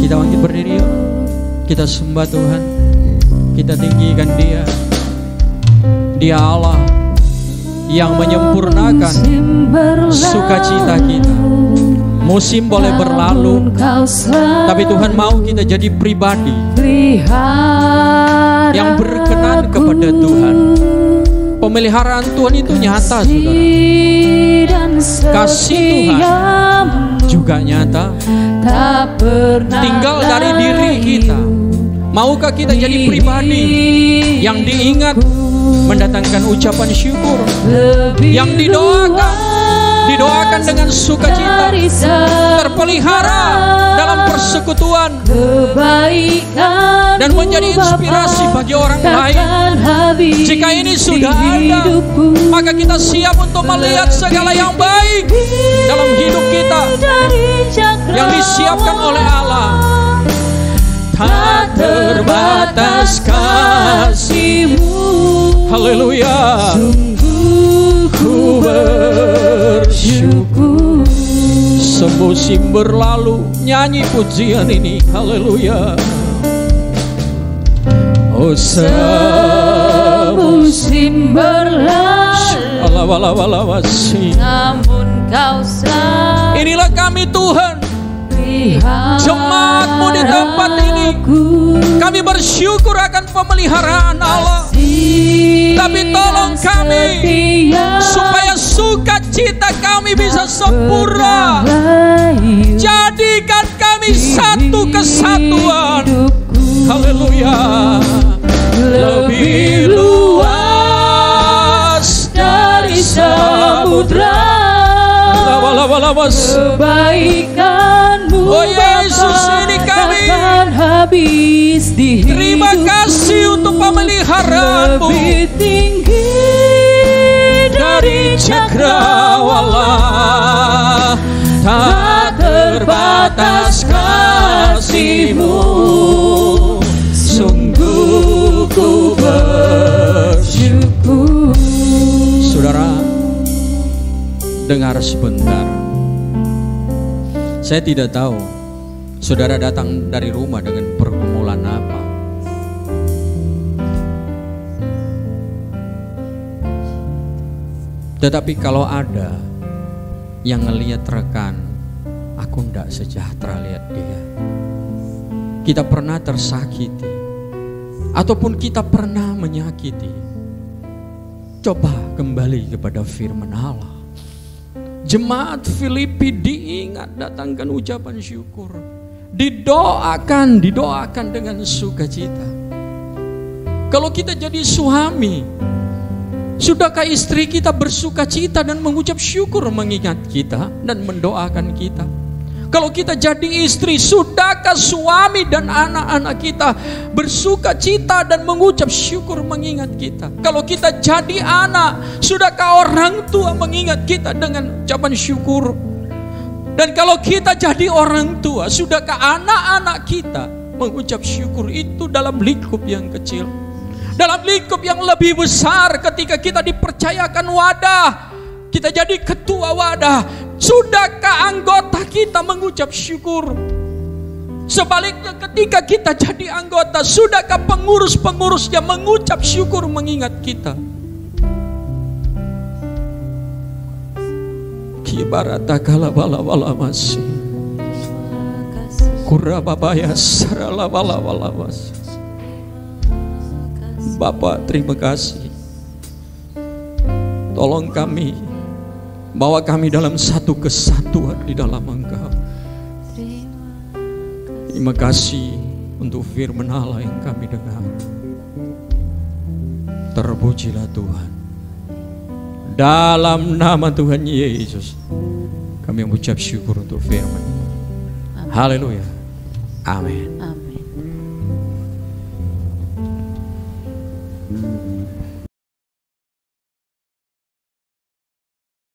Kita bangkit berdiri yuk. Kita sembah Tuhan. Kita tinggikan Dia. Dia Allah yang menyempurnakan sukacita kita. Musim boleh berlalu, tapi Tuhan mau kita jadi pribadi yang berkenan kepada Tuhan. Pemeliharaan Tuhan itu nyata, saudara. Kasih Tuhan juga nyata, tinggal dari diri kita. Maukah kita jadi pribadi yang diingat, mendatangkan ucapan syukur, yang didoakan dengan sukacita, terpelihara dalam persekutuan, dan menjadi inspirasi bagi orang lain. Jika ini sudah ada, maka kita siap untuk melihat segala yang baik dalam hidup kita yang disiapkan oleh Allah. Tak terbatas kasih-Mu. Haleluya. Sungguh ku bersyukur. Semusim berlalu, nyanyi pujian ini. Haleluya. Oh semusim berlalu, namun kau selalu. Inilah kami Tuhan, jemaat-Mu di tempat ini. Kami bersyukur akan pemeliharaan Allah. Tapi tolong kami supaya sukacita kami bisa sempurna. Jadikan kami satu kesatuan. Haleluya. Lebih luas dari samudra kebaikan-Mu, oh Yesus, ini kami habis di hidup. Terima kasih untuk pemeliharaan-Mu lebih tinggi dari cakrawala, tak terbatas kasih-Mu. Sungguh ku bersyukur. Saudara, dengar sebentar. Saya tidak tahu saudara datang dari rumah dengan pergumulan apa. Tetapi kalau ada yang ngelihat rekan, aku ndak sejahtera lihat dia. Kita pernah tersakiti, ataupun kita pernah menyakiti. Coba kembali kepada firman Allah. Jemaat Filipi diingat, datangkan ucapan syukur, didoakan dengan sukacita. Kalau kita jadi suami, sudahkah istri kita bersukacita dan mengucap syukur mengingat kita dan mendoakan kita? Kalau kita jadi istri, sudahkah suami dan anak-anak kita bersukacita dan mengucap syukur mengingat kita? Kalau kita jadi anak, sudahkah orang tua mengingat kita dengan ucapan syukur? Dan kalau kita jadi orang tua, sudahkah anak-anak kita mengucap syukur? Itu dalam lingkup yang kecil. Dalam lingkup yang lebih besar, ketika kita dipercayakan wadah, kita jadi ketua wadah, sudahkah anggota kita mengucap syukur? Sebaliknya, ketika kita jadi anggota, sudahkah pengurus-pengurusnya mengucap syukur mengingat kita? Kibarata kala bala masih kurababaya sarala bala masih. Bapak, terima kasih. Tolong kami, bawa kami dalam satu kesatuan di dalam Engkau. Terima kasih untuk firman Allah yang kami dengar. Terpujilah Tuhan. Dalam nama Tuhan Yesus, kami mengucap syukur untuk firman. Haleluya. Amin. Amin.